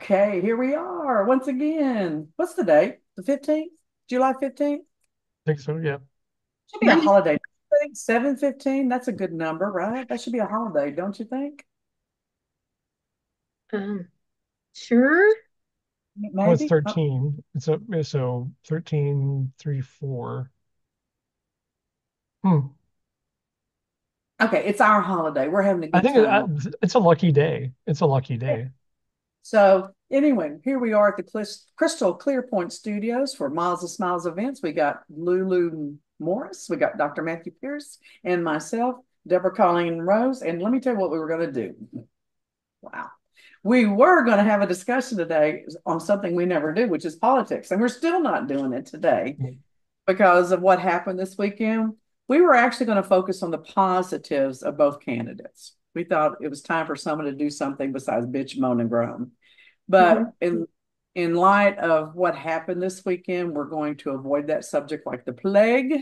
Okay, here we are once again. What's the date? The 15th? July 15th? Think so, yeah. Should be a Maybe. holiday. I think 7/15, that's a good number, right? That should be a holiday, don't you think? Um, sure. Well, it's Maybe. Oh, 13. So 13, 3, 4. Hmm. okay, it's our holiday. We're having a I good think time. it's a lucky day. It's a lucky Yeah. day. So anyway, here we are at the Crystal Clear Point Studios for Miles of Smiles events. We got Lulu Morris, we got Dr. Matthew Pierce, and myself, Deborah Colleen Rose. And let me tell you what we were going to do. Wow. We were going to have a discussion today on something we never do, which is politics. And we're still not doing it today because of what happened this weekend. We were actually going to focus on the positives of both candidates. We thought it was time for someone to do something besides bitch, moan, and groan. Hmm. But in light of what happened this weekend, we're going to avoid that subject like the plague.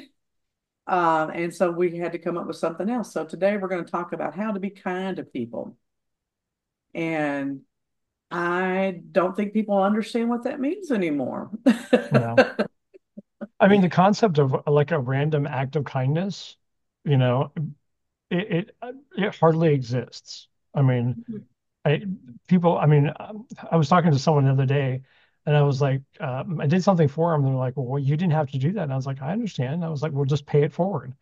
And so we had to come up with something else. So today we're going to talk about how to be kind to people. And I don't think people understand what that means anymore. Yeah. I mean, the concept of like a random act of kindness, you know, it hardly exists. I mean, I people. I mean, I was talking to someone the other day, and I was like, I did something for them. They're like, "Well, you didn't have to do that." And I was like, "I understand." I was like, "Well, just pay it forward."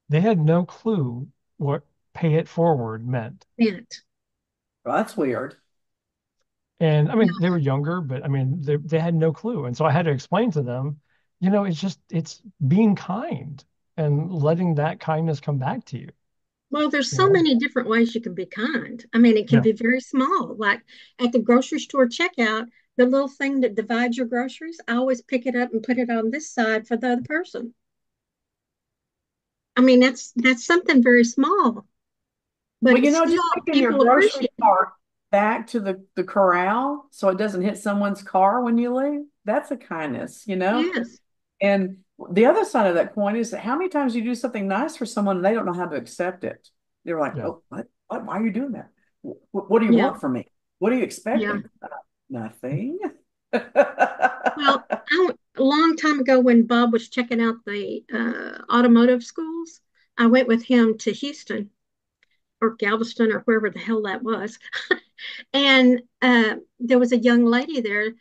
They had no clue what pay it forward meant. It. Well, that's weird. And I Yeah. mean, they were younger, but I mean, they had no clue. And so I had to explain to them, it's being kind and letting that kindness come back to you, Well, there's you so know? many different ways you can be kind. I mean, it can Yeah. be very small, like at the grocery store checkout, the little thing that divides your groceries, I always pick it up and put it on this side for the other person. I mean, that's something very small, but Well, it's just still taking your people grocery appreciate it. cart back to the corral so it doesn't hit someone's car when you leave, that's a kindness. Yes. And the other side of that coin is that how many times you do something nice for someone and they don't know how to accept it. They're like, Yeah. oh, what? Why are you doing that? What do you Yeah. want from me? What are you Yeah. expecting? Nothing. Well, a long time ago when Bob was checking out the automotive schools, I went with him to Houston or Galveston or wherever the hell that was. And there was a young lady there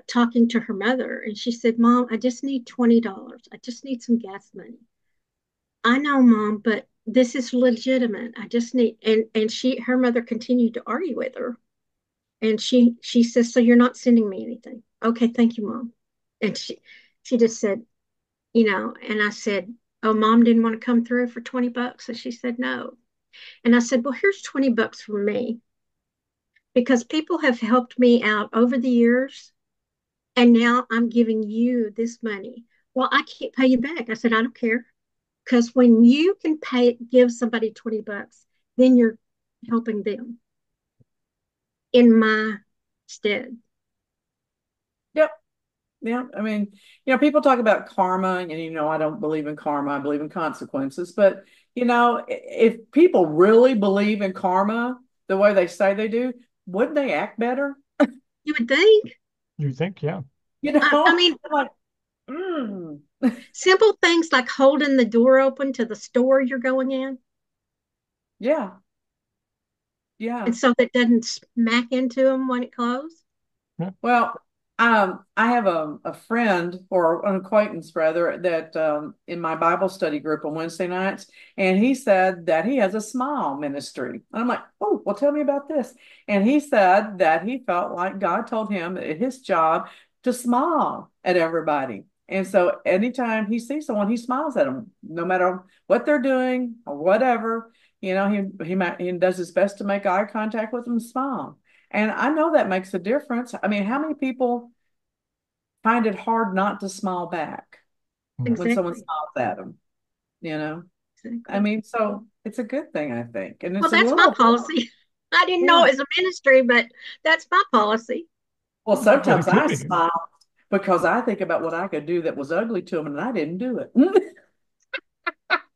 talking to her mother, and she said, "Mom, I just need $20. I just need some gas money." I know, Mom, but this is legitimate. I just need and her mother continued to argue with her. And she says, "So you're not sending me anything?" "Okay, thank you, Mom." And she just said, and I said, "Oh, Mom didn't want to come through for $20?" And she said, "No." And I said, "Well, here's $20 from me because people have helped me out over the years, and now I'm giving you this money." "Well, I can't pay you back." I said, "I don't care, because when you can give somebody $20, then you're helping them in my stead." Yep. Yeah. I mean, people talk about karma, and I don't believe in karma. I believe in consequences. But if people really believe in karma the way they say they do, wouldn't they act better? You would think. You think, yeah. You I know, mean, like, mm. simple things like holding the door open to the store you're going in, Yeah, yeah. and so that doesn't smack into them when it closes. Yeah. Well, I have a friend or an acquaintance rather that in my Bible study group on Wednesday nights, and he said that he has a smile ministry. And I'm like, oh, well, tell me about this. And he said that he felt like God told him that his job to smile at everybody. And so anytime he sees someone, he smiles at them, no matter what they're doing or whatever. He does his best to make eye contact with them and smile. And I know that makes a difference. I mean, how many people find it hard not to smile back Yeah. when someone Exactly. smiles at them? You know, I Exactly. mean, so it's a good thing, I think. And Well, it's a that's my little, policy. I didn't know yeah. it was a ministry, but that's my policy. Well, Well, sometimes it could I be. smile because I think about what I could do that was ugly to them and I didn't do it.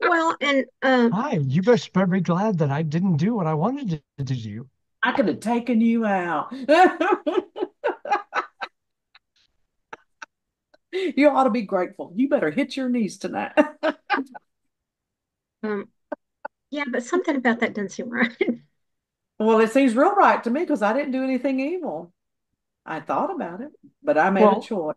Well, and Hi, you best better be glad that I didn't do what I wanted to do. I could have taken you out. You ought to be grateful. You better hit your knees tonight. Um, yeah, but something about that doesn't seem right. Well, it seems real right to me because I didn't do anything evil. I thought about it, but I made a Well, choice.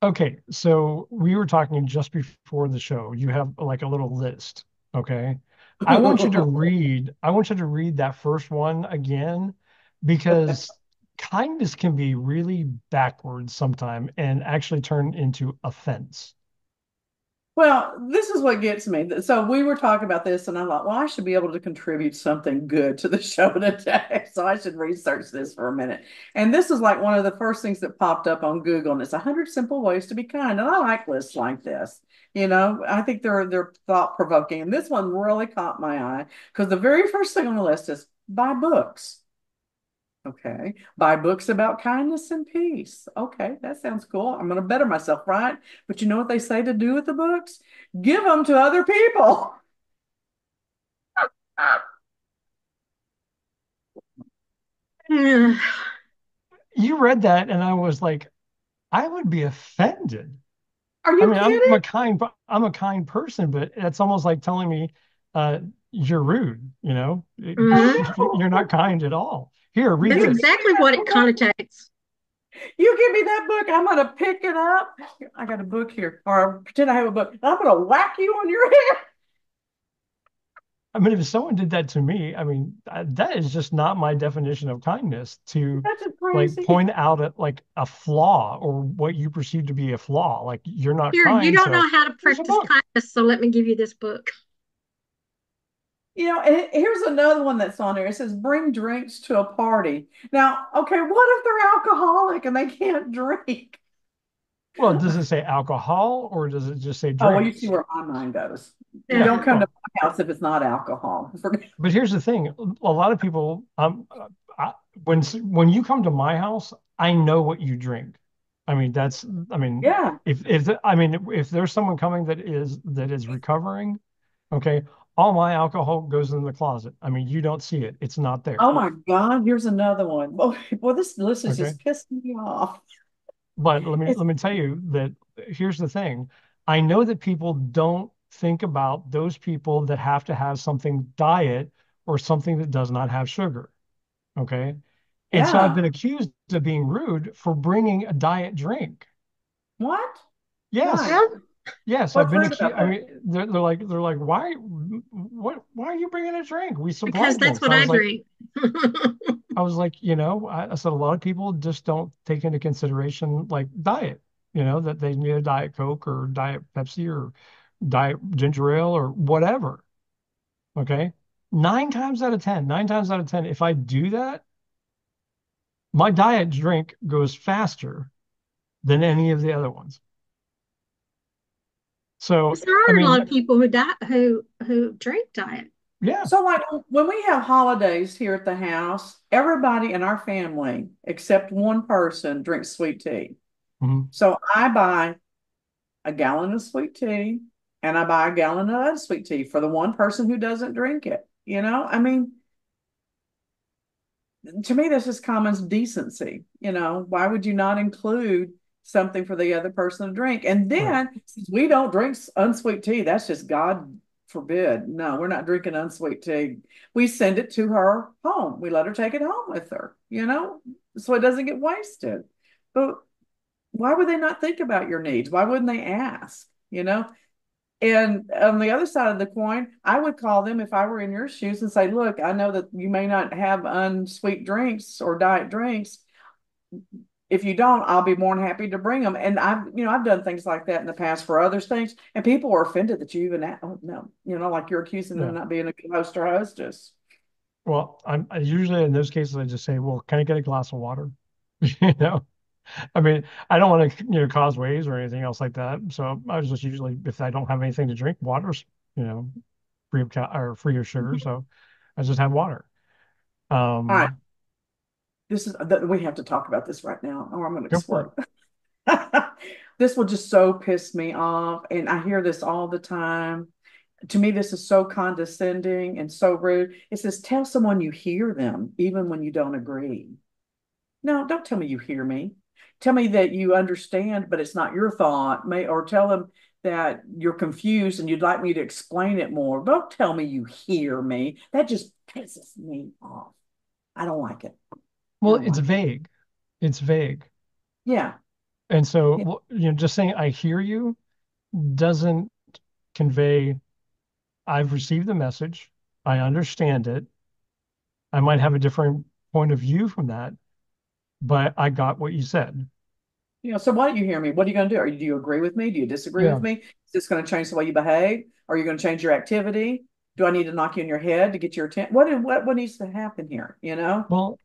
okay, so we were talking just before the show. You have like a little list, okay? I want you to read that first one again because kindness can be really backwards sometime and actually turn into offense. Well, this is what gets me. So we were talking about this, and I'm like, well, I should be able to contribute something good to the show today. So I should research this for a minute. And this is like one of the first things that popped up on Google, and it's 100 simple ways to be kind. And I like lists like this. I think they're thought provoking. And this one really caught my eye because the very first thing on the list is buy books. Okay. Buy books about kindness and peace. Okay, that sounds cool. I'm going to better myself, right? But you know what they say to do with the books? Give them to other people. You read that and I was like, I would be offended. Are I you mean, kidding? I'm a kind person, but it's almost like telling me you're rude, you know? Mhm. Oh You're not kind at all. Here, read That's no. this. exactly what it connotates. You give me that book, I'm going to pick it up. I got a book here, or pretend I have a book. I'm going to whack you on your head. I mean, if someone did that to me, I mean, that is just not my definition of kindness to That's just like crazy. point out like a flaw or what you perceive to be a flaw. Like you're not Here, you kind, don't so know how to here's a practice book. kindness, so let me give you this book. And here's another one that's on there. It says, bring drinks to a party. Now, okay, what if they're alcoholic and they can't drink? Well, does it say alcohol or does it just say Oh, well, you see drinks? where my mind goes. Yeah, Don't Uh-huh. come to well, my house if it's not alcohol. but here's the thing: a lot of people, when you come to my house, I know what you drink. I mean, I mean, Yeah. if there's someone coming that is recovering, okay, all my alcohol goes in the closet. I mean, you don't see it; it's not there. Oh my God, here's another one. Well, this list is Okay, just pissing me off. but let me It's let me tell you that here's the thing: I know that people don't think about those people that have to have something diet or something that does not have sugar. Okay. And so I've yeah. been accused of being rude for bringing a diet drink. What? Why? Yes. Well, Yes, I've What's been rude accused. about I that? mean, they're like, why are you bringing a drink? We supply because that's drinks. what I I was like, drink. I said a lot of people just don't take into consideration like diet, that they need a Diet Coke or Diet Pepsi or Diet Ginger Ale or whatever. Okay. Nine times out of 10, if I do that, my diet drink goes faster than any of the other ones. So, Because there I are a lot mean, of people who drink diet. yeah. So, like when we have holidays here at the house, everybody in our family, except one person, drinks sweet tea. Mhm. So I buy a gallon of sweet tea and I buy a gallon of unsweet tea for the one person who doesn't drink it. I mean, to me, that's just common decency. Why would you not include something for the other person to drink? And Right. then, since we don't drink unsweet tea, that's just God forbid. No, we're not drinking unsweet tea. We send it to her home. We let her take it home with her, so it doesn't get wasted. But why would they not think about your needs? Why wouldn't they ask? And on the other side of the coin, I would call them if I were in your shoes and say, look, I know that you may not have unsweet drinks or diet drinks. If you don't, I'll be more than happy to bring them. And I've done things like that in the past for others things, and people were offended that you even, oh no, like you're accusing them Yeah. of not being a good host or hostess. Well, I usually in those cases I just say, well, can I get a glass of water? You know, I mean, I don't want to, cause waves or anything else like that. So I was just usually, if I don't have anything to drink, water's, you know, free of sugar. So I just have water. All right, Um, we have to talk about this right now, or I'm going to Go for it. explode. This will just so piss me off, and I hear this all the time. To me, this is so condescending and so rude. It says, tell someone you hear them, even when you don't agree. No, don't tell me you hear me. Tell me that you understand, but it's not your thought. Or tell them that you're confused and you'd like me to explain it more. Don't tell me you hear me. That just pisses me off. I don't like it. I Well, don't it's like it. vague. It's vague. Yeah. And Yeah. so, just saying I hear you doesn't convey I've received the message, I understand it. I might have a different point of view from that, but I got what you said. So why don't you hear me? What are you going to do? Do you agree with me? Do you disagree with Yeah. me? Is this going to change the way you behave? Are you going to change your activity? Do I need to knock you in your head to get your attention? What needs to happen here? Well,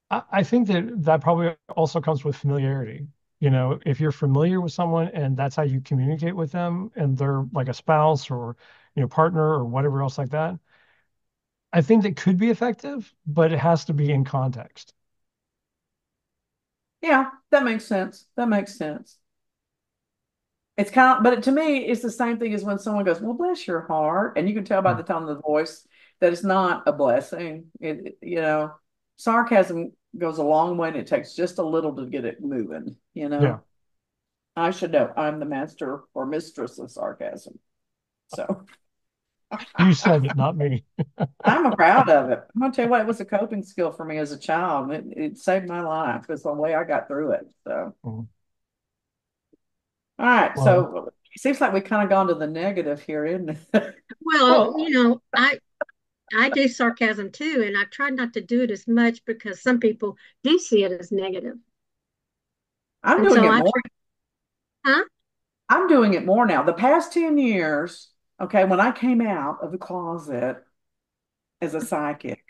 I think that that probably also comes with familiarity. If you're familiar with someone and that's how you communicate with them and they're like a spouse or, partner or whatever else like that, I think that could be effective, but it has to be in context. Yeah, that makes sense. That makes sense. It's kind of, but to me, it's the same thing as when someone goes, "Well, bless your heart," and you can tell by Hmm. the tone of the voice that it's not a blessing. Sarcasm goes a long way, and it takes just a little to get it moving. Yeah. I should know. I'm the master or mistress of sarcasm. So You said it, not me. I'm proud of it. I'm gonna tell you what, it was a coping skill for me as a child. It saved my life. It's the way I got through it. So, Mhm. all right. Well, So it seems like we kind of gone to the negative here, isn't it? Well, well, I do sarcasm too, and I try not to do it as much because some people do see it as negative. I'm And doing so it I more. try, huh? I'm doing it more now. The past 10 years, okay, when I came out of the closet as a psychic,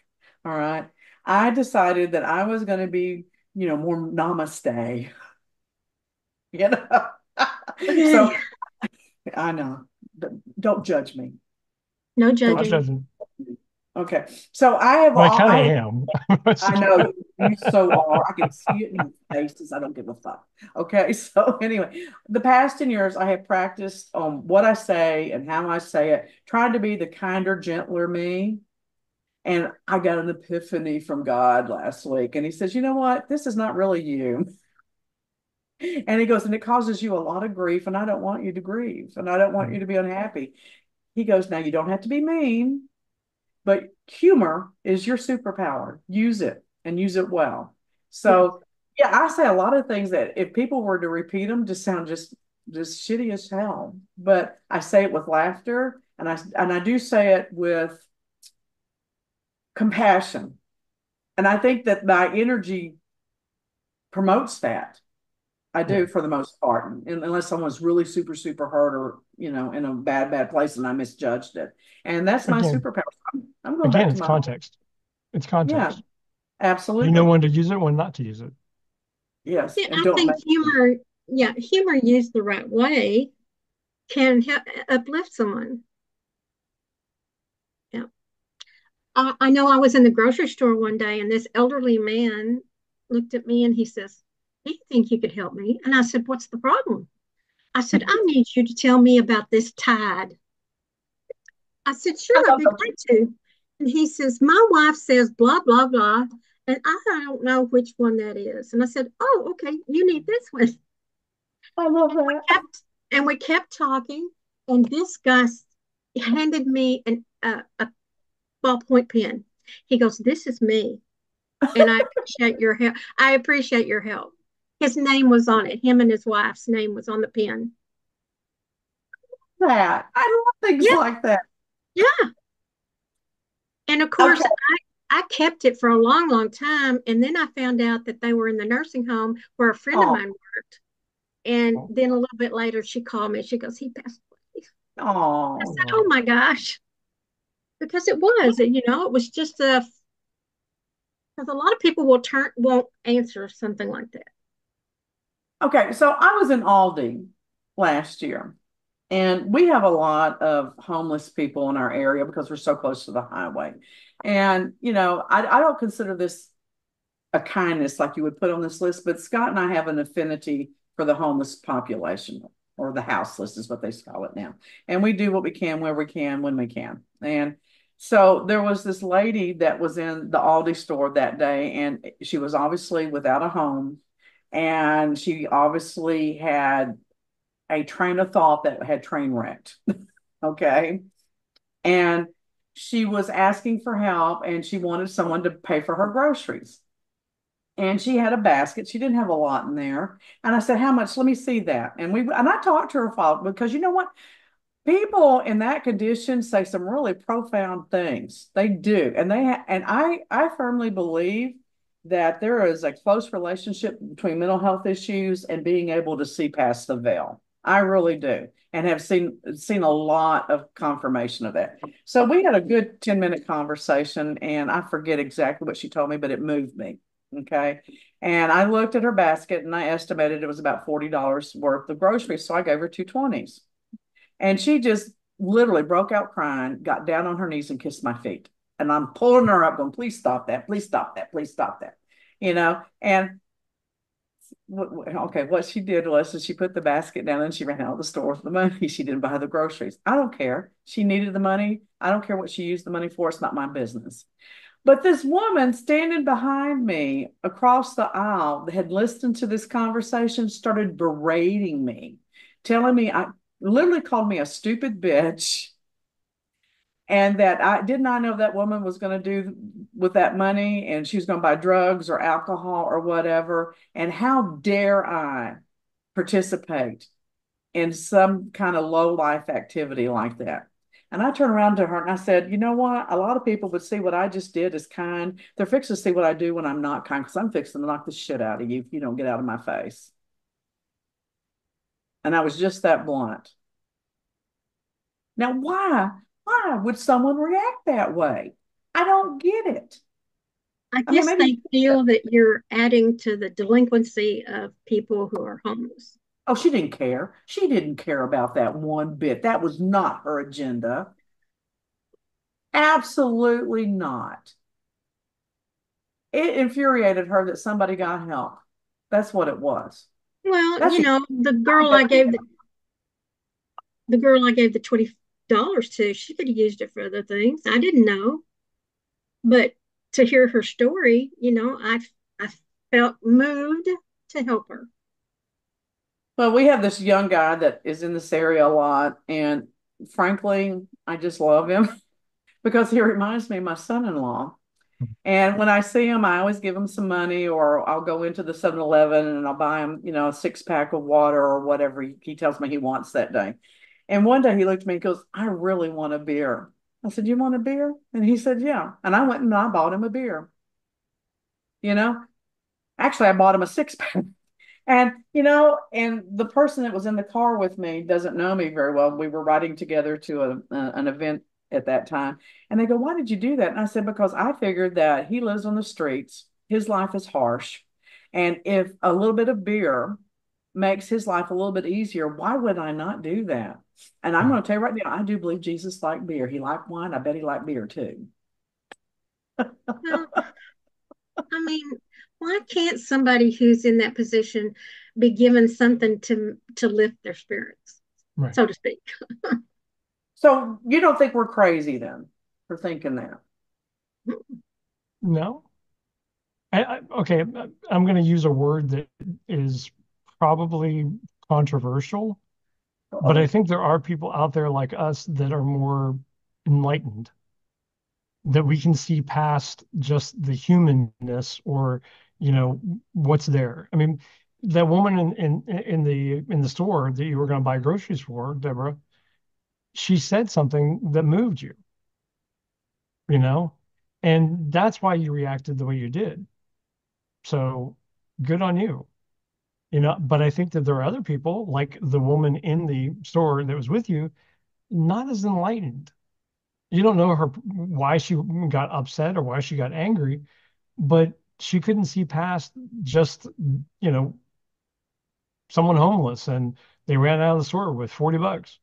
all right, I decided that I was going to be, more namaste, you know. So I know. Don't judge me. No Don't not judging. judge judging, me. Okay. So I have but I all kind of I have am. I know you so are. I can see it in your faces. I don't give a fuck. Okay. So anyway, the past 10 years I have practiced on what I say and how I say it, trying to be the kinder, gentler me. And I got an epiphany from God last week. And he says, you know what? This is not really you. And he goes, and it causes you a lot of grief. And I don't want you to grieve. And I don't want you to be unhappy. He goes, now you don't have to be mean. But humor is your superpower. Use it and use it well. Yes. So yeah, I say a lot of things that if people were to repeat them, just sound just shitty as hell. But I say it with laughter, and I do say it with compassion. And I think that my energy promotes that. I Yeah. do for the most part, unless someone's really super, super hurt or, in a bad, bad place and I misjudged it. And that's my Again, superpower. I'm going back again, to it's my, context. It's yeah, context. You know absolutely. when to use it, when not to use it. Yes, Yeah, and I don't think make humor, yeah, humor used the right way can help uplift someone. Yeah. I know I was in the grocery store one day and this elderly man looked at me and he says, "Do you think you could help me?" And I said, "What's the problem?" I said, "I need you to tell me about this tide." I said, I "Sure, I'd love be those. glad to." And he says, "My wife says blah, blah, blah. And I don't know which one that is." And I said, "Oh, okay, you need this one." I love that. Kept, and we kept talking. And this guy handed me a ballpoint pen. He goes, "This is me. And I appreciate your help. I appreciate your help." His name was on it. Him and his wife's name was on the pen. That I love things Yeah, like that. yeah. And of Okay. course, I kept it for a long, long time. And then I found out that they were in the nursing home where a friend of Oh, mine worked. And then a little bit later, she called me. She goes, "He passed away." I oh. said, "Oh my gosh." Because it was, it was just because a lot of people won't answer something like that. Okay, so I was in Aldi last year, and we have a lot of homeless people in our area because we're so close to the highway. And, I don't consider this a kindness like you would put on this list, but Scott and I have an affinity for the homeless population, or the houseless is what they call it now. And we do what we can where we can when we can. And so there was this lady that was in the Aldi store that day, and she was obviously without a home. And she obviously had a train of thought that had train wrecked. Okay. And she was asking for help and she wanted someone to pay for her groceries. And she had a basket. She didn't have a lot in there. And I said, "How much? Let me see that." And I talked to her father because you know what? People in that condition say some really profound things. They do. And I firmly believe that there is a close relationship between mental health issues and being able to see past the veil. I really do. And have seen a lot of confirmation of that. So we had a good 10-minute conversation and I forget exactly what she told me, but it moved me. Okay. And I looked at her basket and I estimated it was about $40 worth of groceries. So I gave her two 20s. And she just literally broke out crying, got down on her knees and kissed my feet. And I'm pulling her up, going, "Please stop that. Please stop that. Please stop that." And okay, what she did was she put the basket down and she ran out of the store with the money. She didn't buy the groceries. I don't care. She needed the money. I don't care what she used the money for. It's not my business. But this woman standing behind me across the aisle that had listened to this conversation started berating me, telling me I literally called me a stupid bitch and that I did not know that woman was going to do with that money and she was going to buy drugs or alcohol or whatever. And how dare I participate in some kind of low life activity like that? And I turned around to her and I said, "You know what? A lot of people would see what I just did as kind. They're fixing to see what I do when I'm not kind because I'm fixing to knock the shit out of you if you don't get out of my face." And I was just that blunt. Now, why would someone react that way? I don't get it. I I mean, guess maybe, they feel that you're adding to the delinquency of people who are homeless. oh, she didn't care. She didn't care about that one bit. That was not her agenda. Absolutely not. It infuriated her that somebody got help. That's what it was. Well, That's you the know, the girl I gave the $20 to, she could have used it for other things. I didn't know, but to hear her story, I felt moved to help her. well, we have this young guy that is in this area a lot, and frankly, I just love him because he reminds me of my son-in-law. And when I see him, I always give him some money, or I'll go into the 7-Eleven and I'll buy him, a 6 pack of water or whatever he tells me he wants that day. And one day he looked at me and goes, "I really want a beer." I said, "You want a beer?" And he said, "Yeah." And I went and I bought him a beer. You know, Actually, I bought him a 6 pack. And the person that was in the car with me doesn't know me very well. We were riding together to an event at that time. And they go, "Why did you do that?" And I said, "Because I figured that he lives on the streets. His life is harsh. And if a little bit of beer makes his life a little bit easier, why would I not do that?" And I'm going to tell you right now, I do believe Jesus liked beer. He liked wine. I bet he liked beer too. Well, I mean, why can't somebody who's in that position be given something to lift their spirits, Right. so to speak? So you don't think we're crazy then for thinking that? No. Okay, I'm going to use a word that is probably controversial, but I Oh, think there are people out there like us that are more enlightened, that we can see past just the humanness or, what's there. I mean, that woman in the store that you were going to buy groceries for, Deborah, she said something that moved you, you know, and that's why you reacted the way you did. So good on you. But I think that there are other people, like the woman in the store that was with you, not as enlightened. You don't know her why she got upset or why she got angry, but she couldn't see past just, you know, someone homeless and they ran out of the store with $40.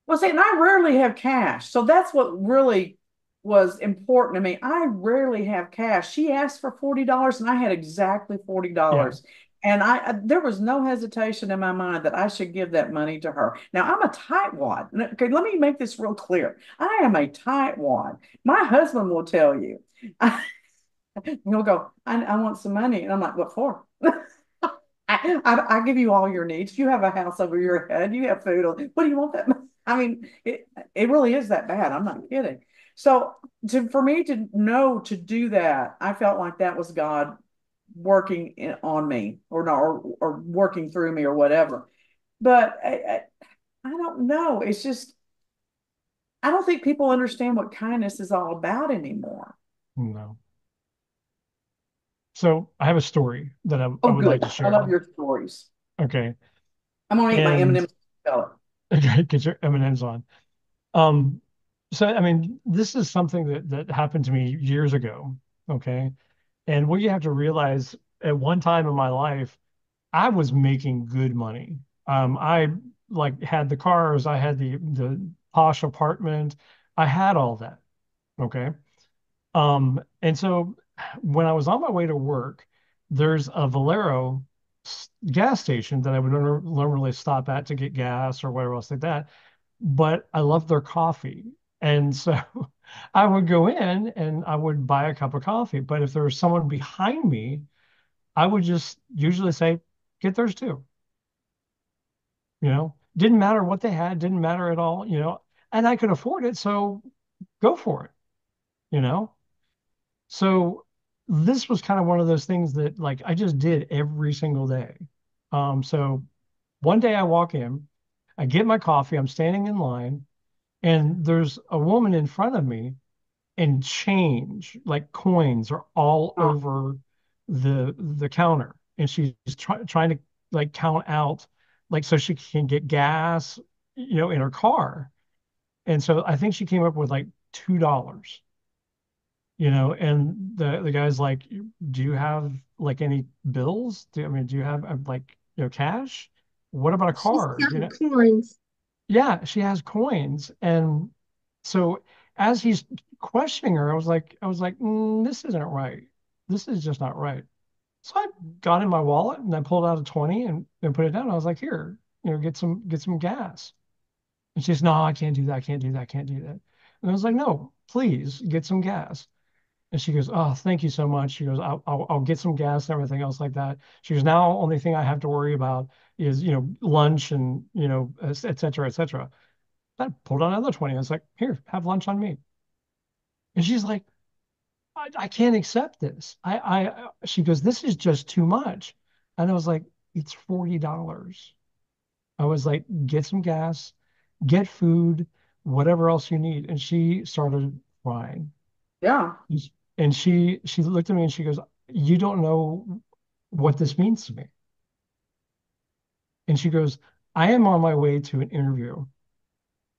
well, see, and I rarely have cash. So that's what really was important to me. I rarely have cash. She asked for $40 and I had exactly Yeah. $40. And there was no hesitation in my mind that I should give that money to her. Now I'm a tightwad. Okay, let me make this real clear. I am a tightwad. My husband will tell you. He'll go, I want some money. And I'm like, "What for?" I give you all your needs. You have a house over your head. You have food. What do you want that? I mean, it really is that bad. I'm not kidding. So for me to know to do that, I felt like that was God working on me or not, or working through me or whatever. But I don't know. It's just, I don't think people understand what kindness is all about anymore. No. So I have a story that I Oh, would like good. to I love share. your stories. Okay. I'm gonna eat my And M&M's. Tell get your M&Ms on. Um, so I mean, this is something that happened to me years ago. Okay. And what you have to realize at one time in my life, I was making good money. I like had the cars, I had the posh apartment, I had all that. Okay. And so when I was on my way to work, there's a Valero gas station that I would normally stop at to get gas or whatever else like that. But I love their coffee. And so I would go in and I would buy a cup of coffee. But if there was someone behind me, I would just usually say, get theirs too. Didn't matter what they had, didn't matter at all, and I could afford it. So go for it, you know? So this was kind of one of those things that like I just did every single day. So one day I walk in, I get my coffee, I'm standing in line, and there's a woman in front of me, and change, like coins, are all it. over the counter. And she's trying to like count out, like so she can get gas, in her car. And so I think she came up with like $2. And the guy's like, do you have like any bills? Do you have like, cash? What about a She's card? got coins. Yeah, she has coins. And so as he's questioning her, I was like, this isn't right. This is just not right. So I got in my wallet and I pulled out a 20 and put it down. I was like, here, get some gas. And she says, no, I can't do that. I can't do that. I can't do that. And I was like, no, please get some gas. And she goes, oh, thank you so much. She goes, I'll get some gas and everything else like that. She goes, now only thing I have to worry about is, lunch and, et cetera, et cetera. I pulled out another 20. I was like, here, have lunch on me. And she's like, I can't accept this. She goes, this is just too much. And I was like, it's $40. I was like, get some gas, get food, whatever else you need. And she started crying. Yeah. And she looked at me and she goes, you don't know what this means to me. And she goes, I am on my way to an interview.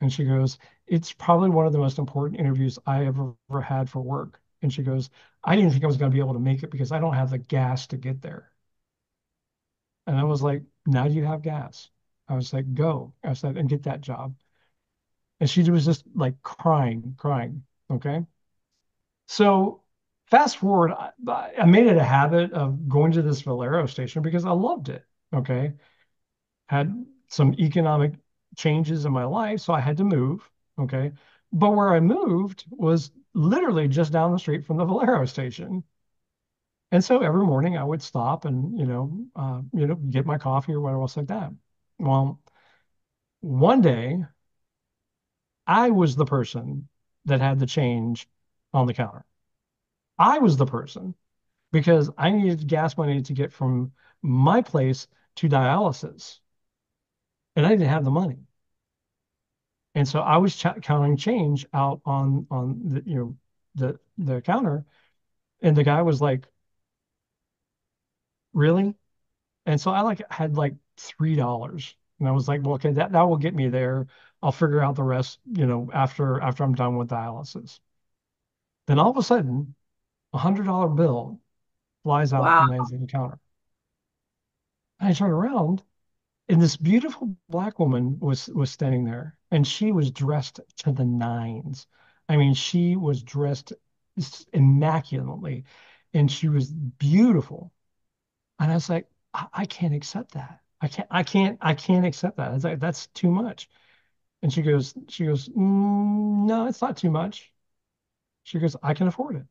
And she goes, it's probably one of the most important interviews I ever had for work. And she goes, I didn't think I was going to be able to make it because I don't have the gas to get there. And I was like, now you have gas. I was like, go. I said, and get that job. And she was just like crying, crying. Okay. So fast forward, I made it a habit of going to this Valero station because I loved it. Okay. Had some economic changes in my life, so I had to move. Okay. But where I moved was literally just down the street from the Valero station. And so every morning I would stop and, get my coffee or whatever else like that. Well, one day I was the person that had the change on the counter. I was the person because I needed gas money to get from my place to dialysis, and I didn't have the money. And so I was counting change out on the counter, and the guy was like, "Really?" And so I like had like $3, and I was like, "Well, okay, that will get me there. I'll figure out the rest, after I'm done with dialysis." Then all of a sudden, $100 bill flies out Wow. from the counter. I turn around, and this beautiful black woman was standing there, and she was dressed to the nines. I mean, she was dressed immaculately, and she was beautiful. And I was like, I can't accept that. I can't accept that. I was like, that's too much. And she goes, no, it's not too much. She goes, I can afford it.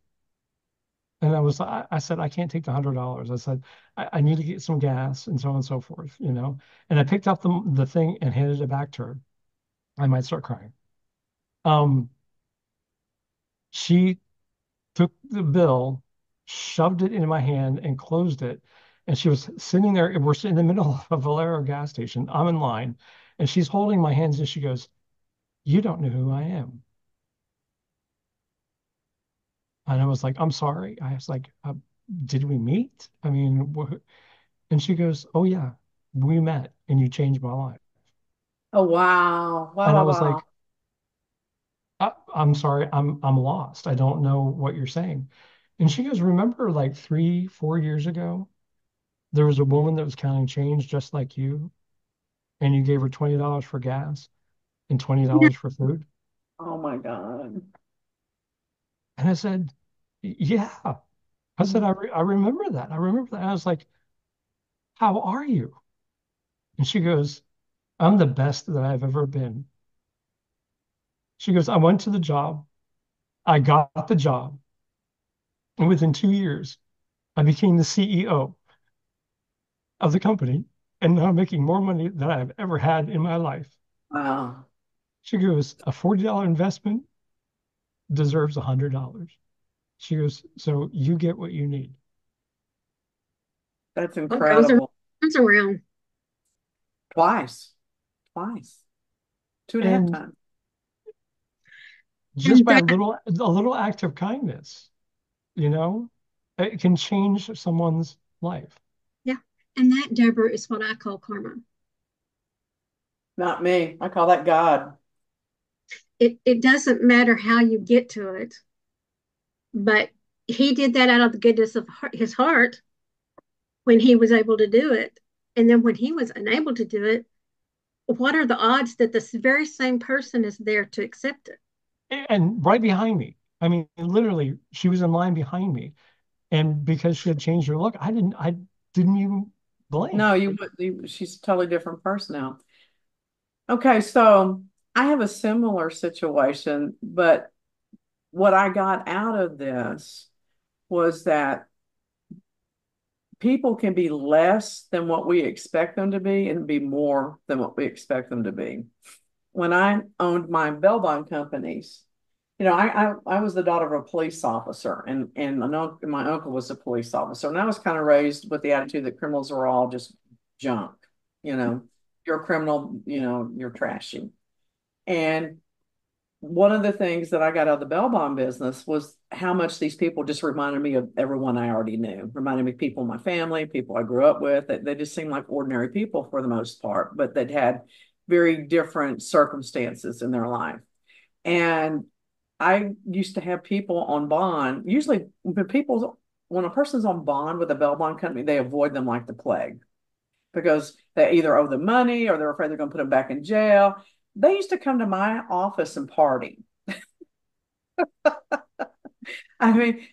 And I said, I can't take the $100. I said, I need to get some gas and so on and so forth, you know. And I picked up the thing and handed it back to her. I might start crying. Um, she took the bill, shoved it into my hand, and closed it. And she was sitting there. We're sitting in the middle of a Valero gas station. I'm in line, and she's holding my hands, and she goes, "You don't know who I am." And I was like, "I'm sorry." I was like, "Did we meet? I mean, and she goes, "Oh yeah, we met, and you changed my life." Oh, wow. Wow, And I wow, was wow. like, I'm sorry, I'm lost. I don't know what you're saying." And she goes, "Remember, like 3, 4 years ago, there was a woman that was counting change just like you, and you gave her $20 for gas and $20 for food?" Oh my God. And I said, "Yeah." I said, I remember that. I remember that. I was like, "How are you?" And she goes, "I'm the best that I've ever been." She goes, "I went to the job, I got the job, and within 2 years, I became the CEO of the company, and now I'm making more money than I've ever had in my life." Wow. She goes, "A $40 investment deserves $100." She goes, "So you get what you need." That's What goes around incredible. comes around. Twice. Twice. Two and a half And times. just And by that, a little act of kindness, you know, it can change someone's life. yeah. And that, Deborah, is what I call karma. Not me. I call that God. It doesn't matter how you get to it, but he did that out of the goodness of his heart when he was able to do it. And then when he was unable to do it, what are the odds that this very same person is there to accept it? And right behind me, I mean, literally, she was in line behind me. And because she had changed her look, I didn't even No, blink. you would. She's a totally different person now. Okay, so I have a similar situation, but what I got out of this was that people can be less than what we expect them to be and be more than what we expect them to be. When I owned my bail bond companies, I was the daughter of a police officer, and my uncle was a police officer, and I was kind of raised with the attitude that criminals are all just junk. You know, you're a criminal, you're trashy. And one of the things that I got out of the bail bond business was how much these people just reminded me of everyone I already knew, reminded me of people in my family, people I grew up with. They just seemed like ordinary people for the most part, but that had very different circumstances in their life. And I used to have people on bond. Usually, when a person's on bond with a bail bond company, they avoid them like the plague because they either owe them money or they're afraid they're going to put them back in jail. They used to come to my office and party. And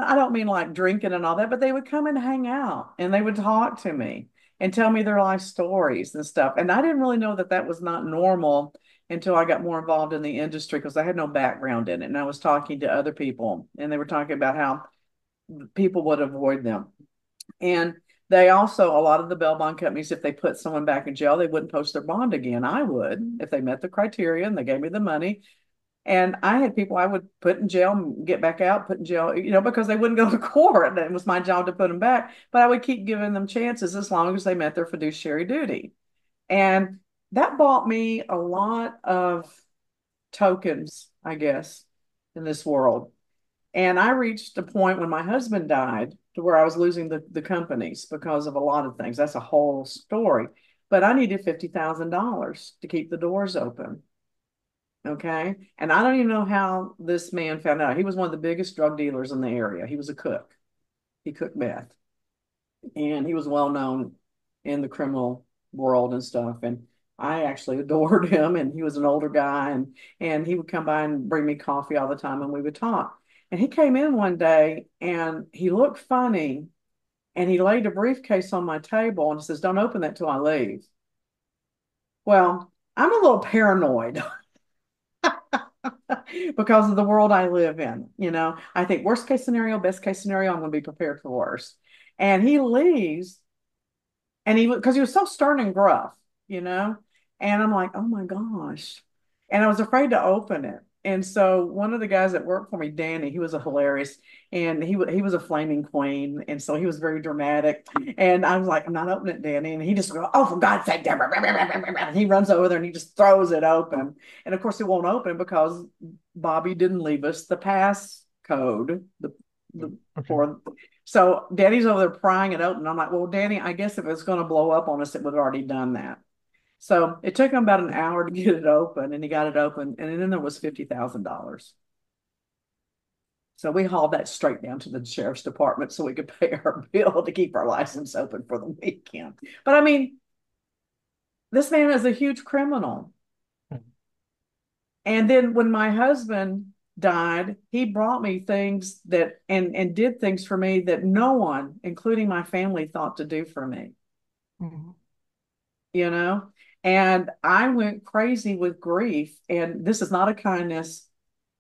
I don't mean like drinking and all that, but they would come and hang out and they would talk to me and tell me their life stories and stuff. And I didn't really know that that was not normal until I got more involved in the industry because I had no background in it. And I was talking to other people and they were talking about how people would avoid them. And they also, a lot of the bail bond companies, if they put someone back in jail, they wouldn't post their bond again. I would if they met the criteria and they gave me the money. And I had people I would put in jail and get back out, put in jail, because they wouldn't go to court. And it was my job to put them back. But I would keep giving them chances as long as they met their fiduciary duty. And that bought me a lot of tokens, I guess, in this world. And I reached a point when my husband died to where I was losing the companies because of a lot of things. That's a whole story. But I needed $50,000 to keep the doors open. Okay. And I don't even know how this man found out. He was one of the biggest drug dealers in the area. He was a cook. He cooked meth. And he was well known in the criminal world and stuff. And I actually adored him. And he was an older guy. And he would come by and bring me coffee all the time and we would talk. And he came in one day and he looked funny and he laid a briefcase on my table and says, "Don't open that till I leave." Well, I'm a little paranoid. because of the world I live in. I think worst case scenario, best case scenario, I'm going to be prepared for worse. And he leaves, and because he was so stern and gruff. And I'm like, oh my gosh. And I was afraid to open it. And so one of the guys that worked for me, Danny, he was a hilarious, and he was a flaming queen, and so he was very dramatic. And I was like, I'm not opening it, Danny. And he just goes, oh, for God's sake, Deborah. And he runs over there and he just throws it open. And of course, it won't open because Bobby didn't leave us the pass code, the Okay. for so Danny's over there prying it open. I'm like, well, Danny, I guess if it's going to blow up on us, it would have already done that. So it took him about an hour to get it open, and he got it open, and then there was $50,000. So we hauled that straight down to the sheriff's department so we could pay our bill to keep our license open for the weekend. But I mean, this man is a huge criminal. And then when my husband died, he brought me things that and did things for me that no one, including my family, thought to do for me. Mhm. You know? And I went crazy with grief. And this is not a kindness,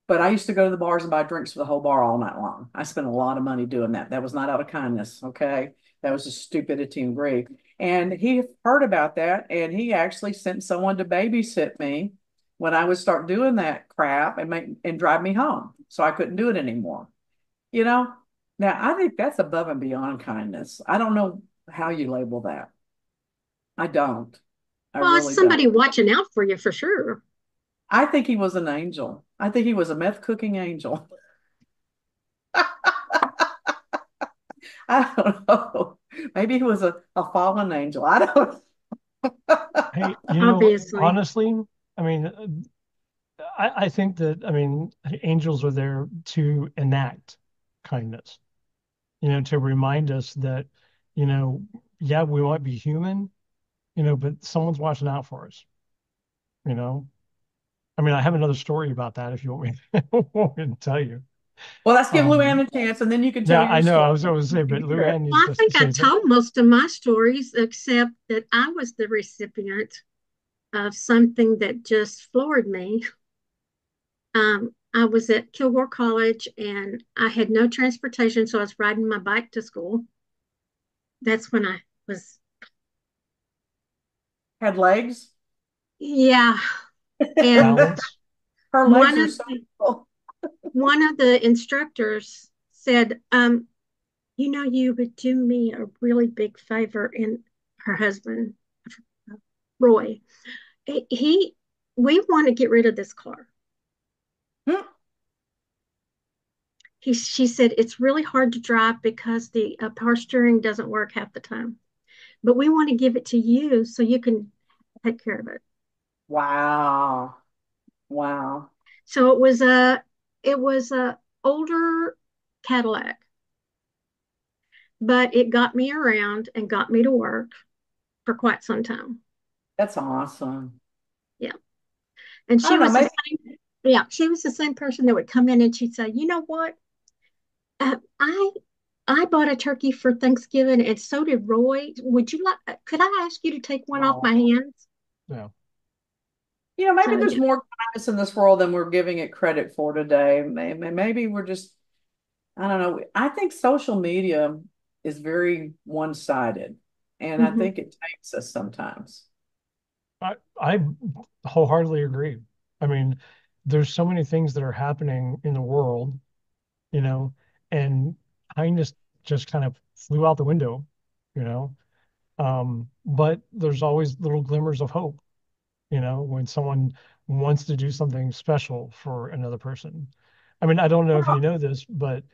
but I used to go to the bars and buy drinks for the whole bar all night long. I spent a lot of money doing that. That was not out of kindness, okay? That was just stupidity and grief. And he heard about that, and he actually sent someone to babysit me when I would start doing that crap and drive me home. So I couldn't do it anymore. You know? Now I think that's above and beyond kindness. I don't know how you label that. I don't. I Well, it's really don't. somebody watching out for you for sure. I think he was an angel. I think he was a meth cooking angel. I don't know. Maybe he was a fallen angel. I don't. Hey, Obviously. honestly, I mean, I think that, I mean, angels are there to enact kindness, to remind us that, you know, yeah, we might be human, but someone's watching out for us, you know? I mean, I have another story about that if you want me, want me to tell you. Well, let's give Luann Um, a chance, and then you can tell yeah, I your know. story. I was going to say, but Hear it. Luann Well, needs I to think I save it. told most of my stories, except that I was the recipient of something that just floored me. I was at Kilgore College and I had no transportation, so I was riding my bike to school. That's when I was, Had legs. yeah. And Balance. Her legs one are of so the cool. one of the instructors said, you would do me a really big favor. And her husband, Roy, he we want to get rid of this car. Hmm. She said it's really hard to drive because the power steering doesn't work half the time, but we want to give it to you so you can take care of it. Wow. Wow. So it was a older Cadillac, but it got me around and got me to work for quite some time. That's awesome. Yeah. And I don't know. Maybe she was the same person that would come in and she'd say, you know what? Uh, I I bought a turkey for Thanksgiving and so did Roy. Could I ask you to take one off my oh. hands? Yeah. Maybe So there's yeah. more kindness in this world than we're giving it credit for today. Maybe we're just, I don't know. I think social media is very one-sided, and I Mhm. think it takes us sometimes. I wholeheartedly agree. I mean, there's so many things that are happening in the world, you know, and kindness just kind of flew out the window, you know. But there's always little glimmers of hope, when someone wants to do something special for another person. I mean, I don't know if you Well, know this, but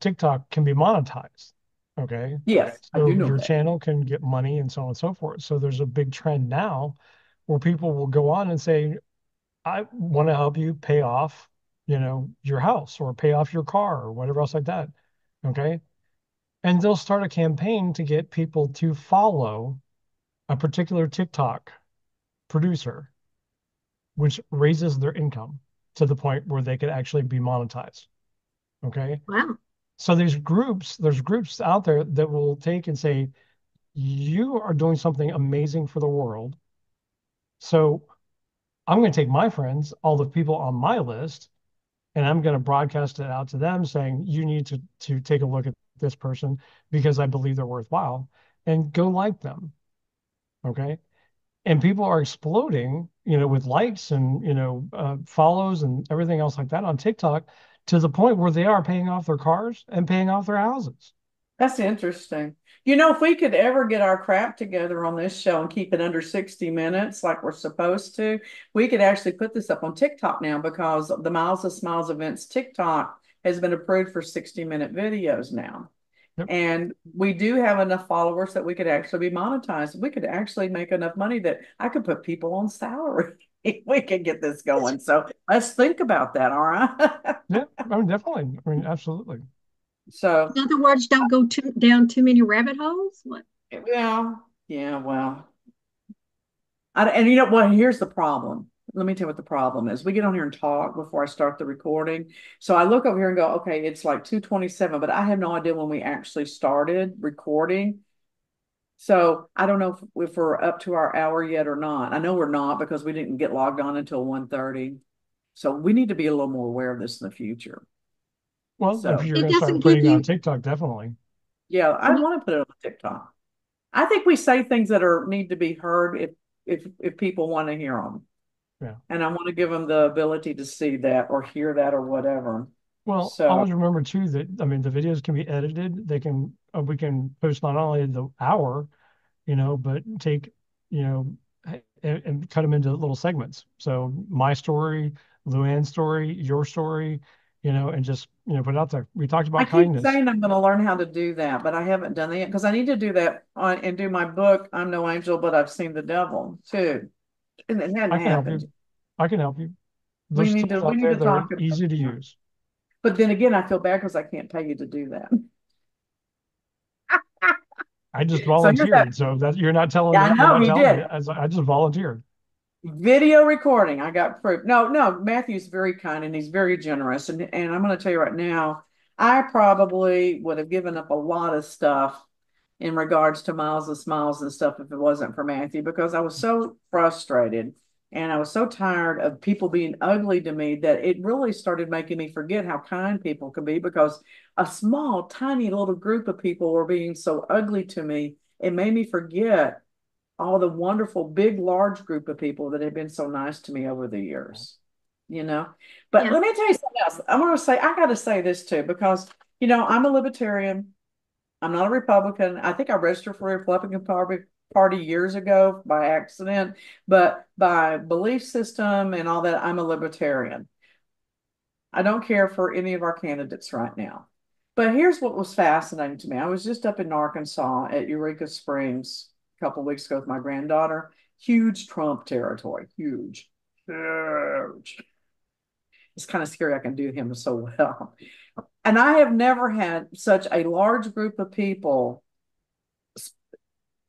TikTok can be monetized. Okay. yes, I do So know your that. channel can get money and so on and so forth. So there's a big trend now where people will go on and say, I want to help you pay off, your house or pay off your car or whatever else like that. Okay. And they'll start a campaign to get people to follow a particular TikTok producer, which raises their income to the point where they could actually be monetized. Okay. Wow. So there's groups out there that will take and say, you are doing something amazing for the world. So I'm going to take my friends, all the people on my list, and I'm going to broadcast it out to them saying, you need to take a look at this person because I believe they're worthwhile and go like them. Okay. And people are exploding, with likes and, follows and everything else like that on TikTok to the point where they are paying off their cars and paying off their houses. That's interesting. If we could ever get our crap together on this show and keep it under 60 minutes like we're supposed to, we could actually put this up on TikTok now because the Miles of Smiles events TikTok has been approved for 60-minute videos now. Yep. And we do have enough followers that we could actually be monetized. We could actually make enough money that I could put people on salary. We could get this going. So let's think about that. All right. Yeah, I mean, definitely. I mean, absolutely. So, In other words, don't go down too many rabbit holes. What? yeah, yeah, well, and you know what? Here's the problem. Let me tell you what the problem is. We get on here and talk before I start the recording. So I look over here and go, okay, it's like 2:27, but I have no idea when we actually started recording. So I don't know if we're up to our hour yet or not. I know we're not because we didn't get logged on until 1:30. So we need to be a little more aware of this in the future. Well, if So you're It going to doesn't start give putting it on you. TikTok, definitely. yeah, I want to put it on TikTok. I think we say things that need to be heard if people want to hear them. Yeah. And I want to give them the ability to see that or hear that or whatever. Well, So always remember too that I mean the videos can be edited. We can post not only the hour, but take, you know, and cut them into little segments. So my story, Luann's story, your story, and just, put it out there. We talked I about keep kindness. saying I'm going to learn how to do that, but I haven't done that yet because I need to do that and do my book. I'm no angel, but I've seen the devil too, and it hadn't I can help happened. you. I can help you. There's tools We out need there to that are talk about easy to that. use. But then again, I feel bad because I can't pay you to do that. I just So here's that. volunteered. So that you're not telling Yeah, me, I you're know not he telling me. did. I just volunteered. Video recording. I got proof. No, no, Matthew's very kind and he's very generous. And I'm going to tell you right now, I probably would have given up a lot of stuff in regards to Miles of Smiles and stuff if it wasn't for Matthew because I was so frustrated and I was so tired of people being ugly to me that it really started making me forget how kind people could be because a small, tiny little group of people were being so ugly to me. It made me forget all the wonderful, big, large group of people that have been so nice to me over the years, you know. But Yeah. let me tell you something else. I'm going to say, I got to say this too, because, I'm a libertarian. I'm not a Republican. I think I registered for a Republican Party years ago by accident, but by belief system and all that, I'm a libertarian. I don't care for any of our candidates right now. But here's what was fascinating to me. I was just up in Arkansas at Eureka Springs a couple of weeks ago with my granddaughter. Huge Trump territory, huge, huge. It's kind of scary. I can do him so well. And I have never had such a large group of people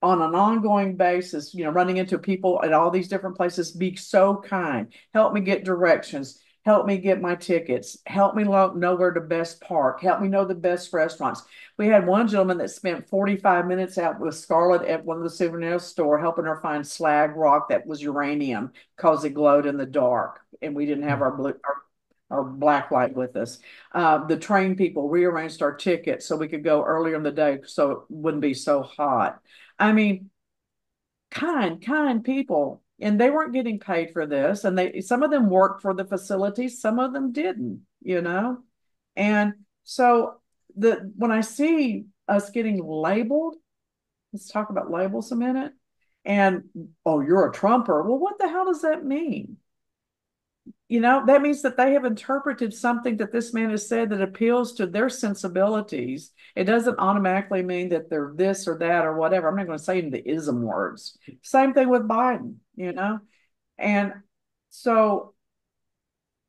on an ongoing basis, running into people at all these different places, be so kind, help me get directions, help me get my tickets, help me know where the best park, help me know the best restaurants. We had one gentleman that spent 45 minutes out with Scarlett at one of the souvenir store helping her find slag rock that was uranium because it glowed in the dark and we didn't have our black light with us. The train people rearranged our tickets so we could go earlier in the day so it wouldn't be so hot. I mean, kind people. And they weren't getting paid for this. And some of them worked for the facilities, some of them didn't. And so when I see us getting labeled, let's talk about labels a minute. And oh, you're a Trumper. Well, what the hell does that mean? That means that they have interpreted something that this man has said that appeals to their sensibilities. It doesn't automatically mean that they're this or that or whatever. I'm not going to say the ism words. Same thing with Biden. And so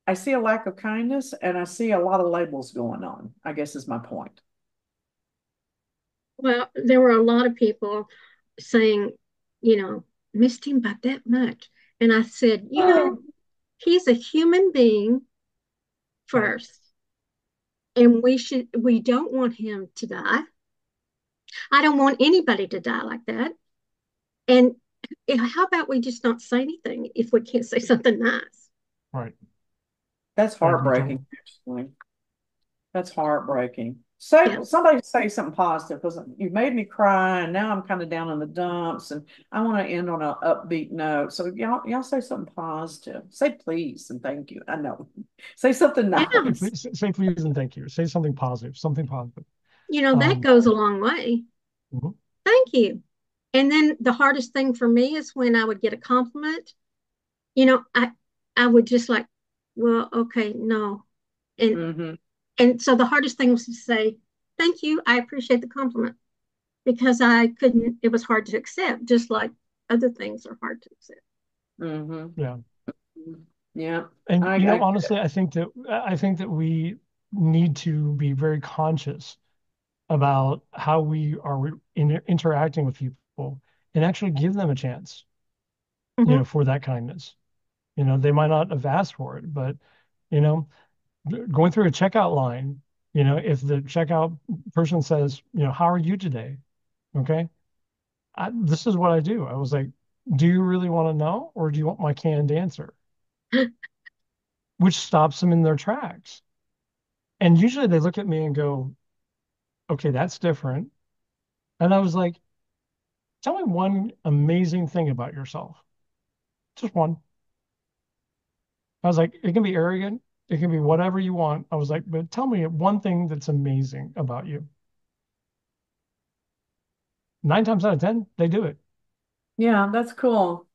I see a lack of kindness and I see a lot of labels going on, I guess is my point. Well, there were a lot of people saying, missed him by that much. And I said, he's a human being Right. first, and we don't want him to die. I don't want anybody to die like that. And how about we just not say anything if we can't say something nice? Right. That's I agree heartbreaking, totally. actually. That's heartbreaking. Say Yeah. somebody say something positive because you made me cry and now I'm kind of down in the dumps and I want to end on an upbeat note. So y'all say something positive. Say please and thank you. I know. Say something Yeah. nice. Say please and thank you. Say something positive. Something positive. That Um, goes a long way. mhm. Thank you. And then the hardest thing for me is when I would get a compliment, I would just like, well, okay, no. And Hmm. and so the hardest thing was to say, thank you, I appreciate the compliment because I couldn't, it was hard to accept, just like other things are hard to accept. Hmm. Yeah. Yeah. And I honestly, I think that we need to be very conscious about how we are interacting with people and actually give them a chance, Mm-hmm. for that kindness. They might not have asked for it, but you know, going through a checkout line, if the checkout person says, how are you today? Okay. This is what I do. I was like, do you really want to know, or do you want my canned answer? Which stops them in their tracks. And usually they look at me and go, okay, that's different. And I was like, tell me one amazing thing about yourself. Just one. I was like, it can be arrogant. It can be whatever you want. I was like, but tell me one thing that's amazing about you. 9 times out of 10, they do it. Yeah, that's cool.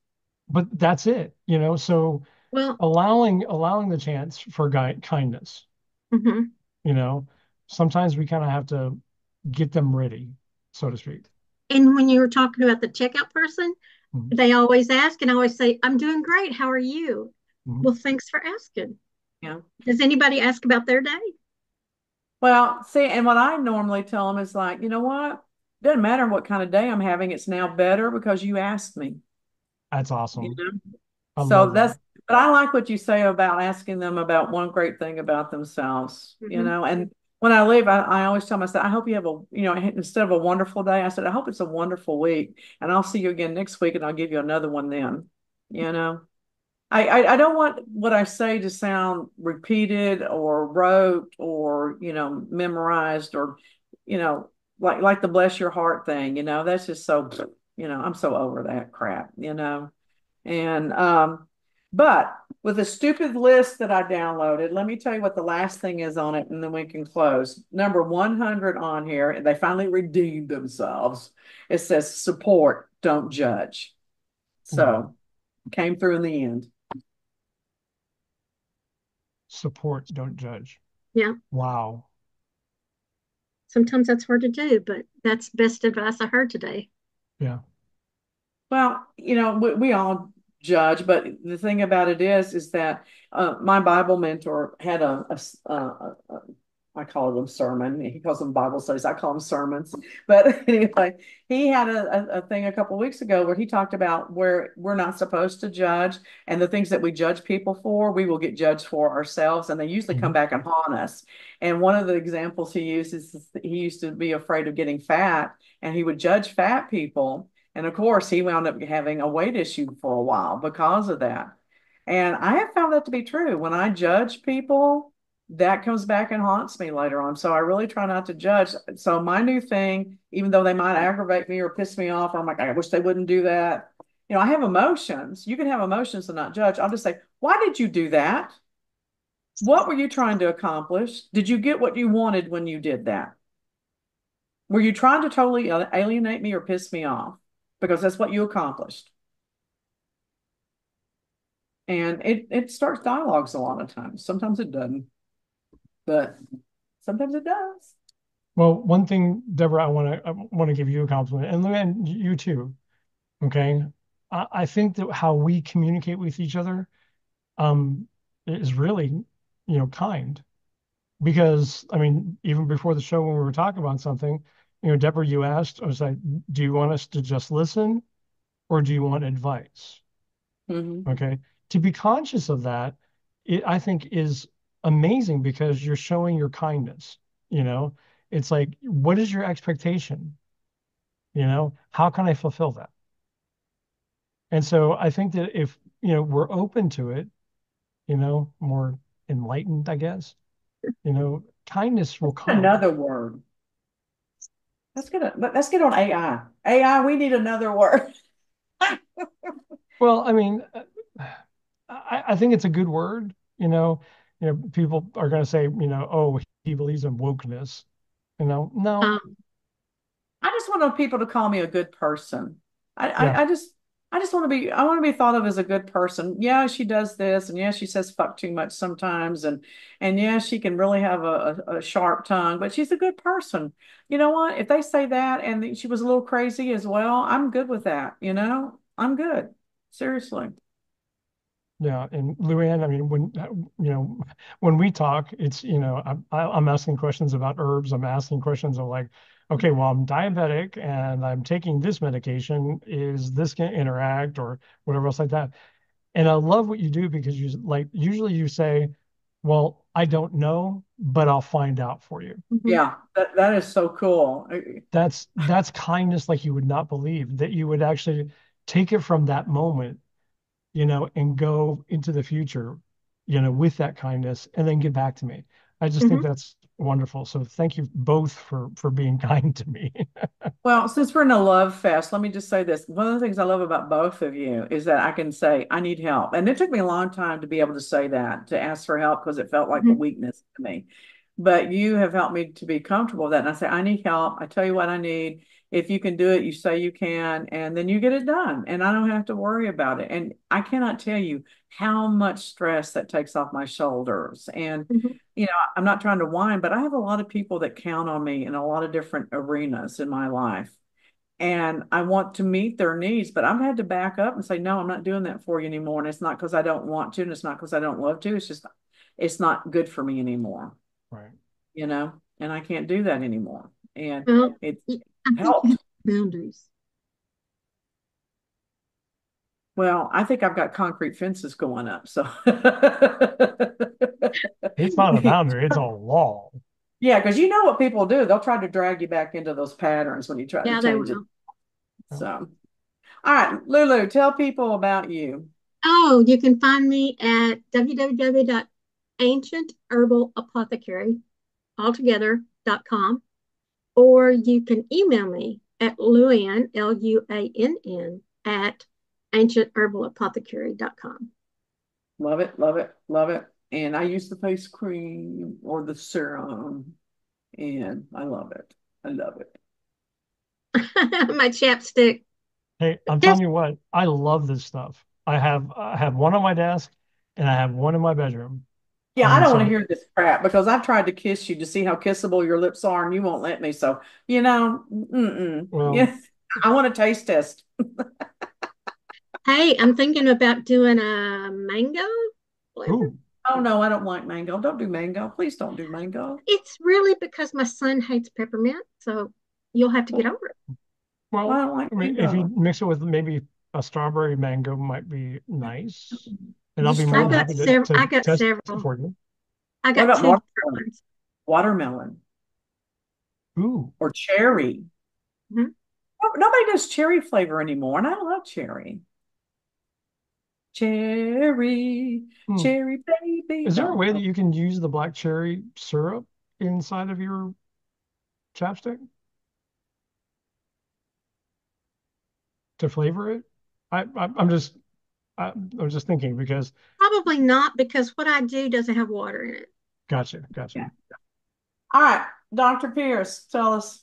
But that's it, So Well, allowing the chance for kindness, mm-hmm. you know, sometimes we kind of have to get them ready, so to speak. And when you were talking about the checkout person, Mhm. they always ask, and I always say, I'm doing great. How are you? Mhm. Well, thanks for asking. Yeah. Does anybody ask about their day? Well, see, and what I normally tell them is like, you know what? Doesn't matter what kind of day I'm having, it's now better because you asked me. That's You awesome. know? I So love that. that's, but I like what you say about asking them about one great thing about themselves, Mm-hmm. and when I leave, I always tell myself, I hope you have instead of a wonderful day, I said, I hope it's a wonderful week and I'll see you again next week and I'll give you another one then, you know. I don't want what I say to sound repeated or rote or, memorized or, you know, like the bless your heart thing, that's just so, I'm so over that crap. And but with a stupid list that I downloaded, let me tell you what the last thing is on it, and then we can close. Number 100 on here, and they finally redeemed themselves. It says support, don't judge. Wow. So came through in the end. Support, don't judge. Yeah. Wow. Sometimes that's hard to do, but that's best advice I heard today. Yeah. Well, we all judge, but the thing about it is that my Bible mentor had I call them sermon. He calls them Bible studies. I call them sermons. But anyway, he had a thing a couple of weeks ago where he talked about where we're not supposed to judge, and the things that we judge people for, we will get judged for ourselves, and they usually come Mhm. back and haunt us. And one of the examples he uses is he used to be afraid of getting fat, and he would judge fat people. And of course, he wound up having a weight issue for a while because of that. And I have found that to be true. When I judge people, that comes back and haunts me later on. So I really try not to judge. So my new thing, even though they might aggravate me or piss me off, or I'm like, I wish they wouldn't do that. I have emotions. You can have emotions and not judge. I'll just say, why did you do that? What were you trying to accomplish? Did you get what you wanted when you did that? Were you trying to totally alienate me or piss me off? Because that's what you accomplished. And it starts dialogues a lot of times. Sometimes it doesn't, but sometimes it does. Well, one thing, Deborah, I want to give you a compliment, and you too. Okay. I think that how we communicate with each other um is really, kind. Because I mean, even before the show when we were talking about something, Deborah, you asked, I was like, do you want us to just listen or do you want advice? Hmm. Okay. To be conscious of that, I think is amazing because you're showing your kindness, you know? It's like, what is your expectation? How can I fulfill that? And so I think that if, we're open to it, more enlightened, I guess, kindness will come. Another word. Let's get on AI. AI, we need another word. Well, I mean, I think it's a good word, people are going to say, oh, he believes in wokeness, no, Um, I just want people to call me a good person. I, yeah, I, I just I want to be thought of as a good person. Yeah, she does this, and yeah, she says fuck too much sometimes, and yeah, she can really have a sharp tongue, but she's a good person. You know what? If they say that and she was a little crazy as well, I'm good with that. I'm good. Seriously. yeah. And Luann, I mean, when we talk, it's, I'm asking questions about herbs. I'm asking questions of like, okay, well, I'm diabetic and I'm taking this medication. Is this going to interact or whatever else like that? And I love what you do because usually you say, well, I don't know, but I'll find out for you. mhm, Yeah, that is so cool. That's kindness like you would not believe that you would actually take it from that moment, and go into the future, with that kindness and then get back to me. I just think mhm, that's wonderful. So thank you both for being kind to me. Well, since we're in a love fest, let me just say this. One of the things I love about both of you is that I can say, I need help. And it took me a long time to be able to say that, to ask for help, because it felt like a mhm, weakness to me. But you have helped me to be comfortable with that. And I say, I need help. I tell you what I need. If you can do it, you say you can, and then you get it done. And I don't have to worry about it. And I cannot tell you how much stress that takes off my shoulders. And mhm, I'm not trying to whine, but I have a lot of people that count on me in a lot of different arenas in my life. And I want to meet their needs, but I've had to back up and say, no, I'm not doing that for you anymore. And it's not because I don't want to, and it's not because I don't love to. It's just, it's not good for me anymore, Right. and I can't do that anymore. And well, it I think you helped. have boundaries. Well, I think I've got concrete fences going up. So, It's not a boundary, it's a law. yeah, because you know what people do. They'll try to drag you back into those patterns when you try to Yeah, they change it. will. So, all right, Lulu, tell people about you. Oh, you can find me at www.ancientherbalapothecary altogether.com, or you can email me at Luann, Luann, at ancientherbalapothecary.com. Love it, love it, love it. And I use the face cream or the serum, and I love it. I love it. My chapstick. Hey, I'm Just, telling you what, I love this stuff. I have one on my desk and I have one in my bedroom. Yeah, I And don't want to so, hear this crap because I've tried to kiss you to see how kissable your lips are, and you won't let me. So, well, yeah, I want a taste test. hey, I'm thinking about doing a mango flavor. ooh, Oh no, I don't like mango. Don't do mango. Please don't do mango. It's really because my son hates peppermint, so you'll have to get Well, over it. I well, don't like I mean, if you mango. mix it with maybe a strawberry mango might be nice. And I'll Just be more I than strawberry. got happy to, several. to I got test it several. for you. I What got about two different watermelon? ones. Watermelon Ooh, or cherry? Mhm. Nobody does cherry flavor anymore, and I love cherry. Cherry, hmm. cherry baby. Is there a No. way that Oh, you can use the black cherry syrup inside of your chapstick to flavor it? I'm just thinking because Probably not because what I do doesn't have water in it. gotcha. yeah. All right, Dr. Pierce, tell us.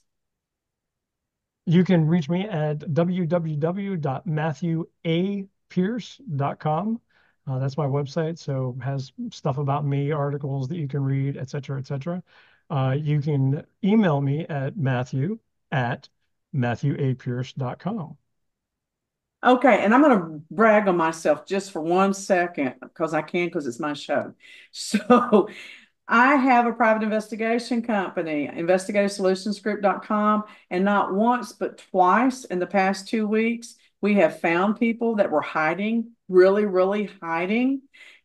You can reach me at www.matthewapierce.com. That's my website. So it has stuff about me, articles that you can read, et cetera, et cetera. You can email me at matthewapierce.com. Okay, and I'm going to brag on myself just for 1 second because I can, because it's my show. So I have a private investigation company, investigativesolutionsgroup.com, and not once but twice in the past 2 weeks, we have found people that were hiding, really, really hiding.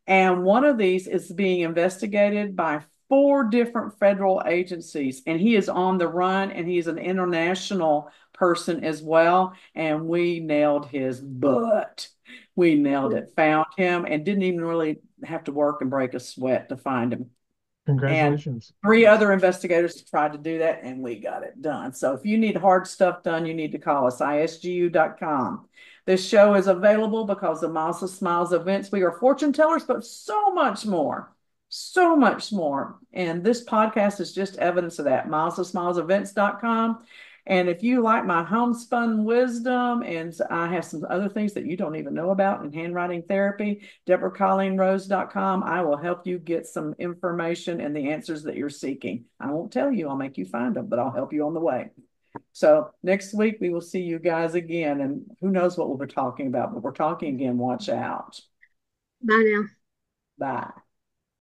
And one of these is being investigated by four different federal agencies, and he is on the run, and he is an international person as well, and we nailed his butt. We nailed it, found him, and didn't even really have to work and break a sweat to find him. And Congratulations. 3 other investigators tried to do that, and we got it done. So if you need hard stuff done, you need to call us, isgu.com. This show is available because of Miles of Smiles events. We are fortune tellers, but so much more. So much more. And this podcast is just evidence of that. Milesofsmilesevents.com. And if you like my homespun wisdom, and I have some other things that you don't even know about in handwriting therapy, DeborahColleenRose.com, I will help you get some information and the answers that you're seeking. I won't tell you, I'll make you find them, but I'll help you on the way. So next week we will see you guys again, and who knows what we'll be talking about, but we're talking again. Watch out. Bye now. Bye.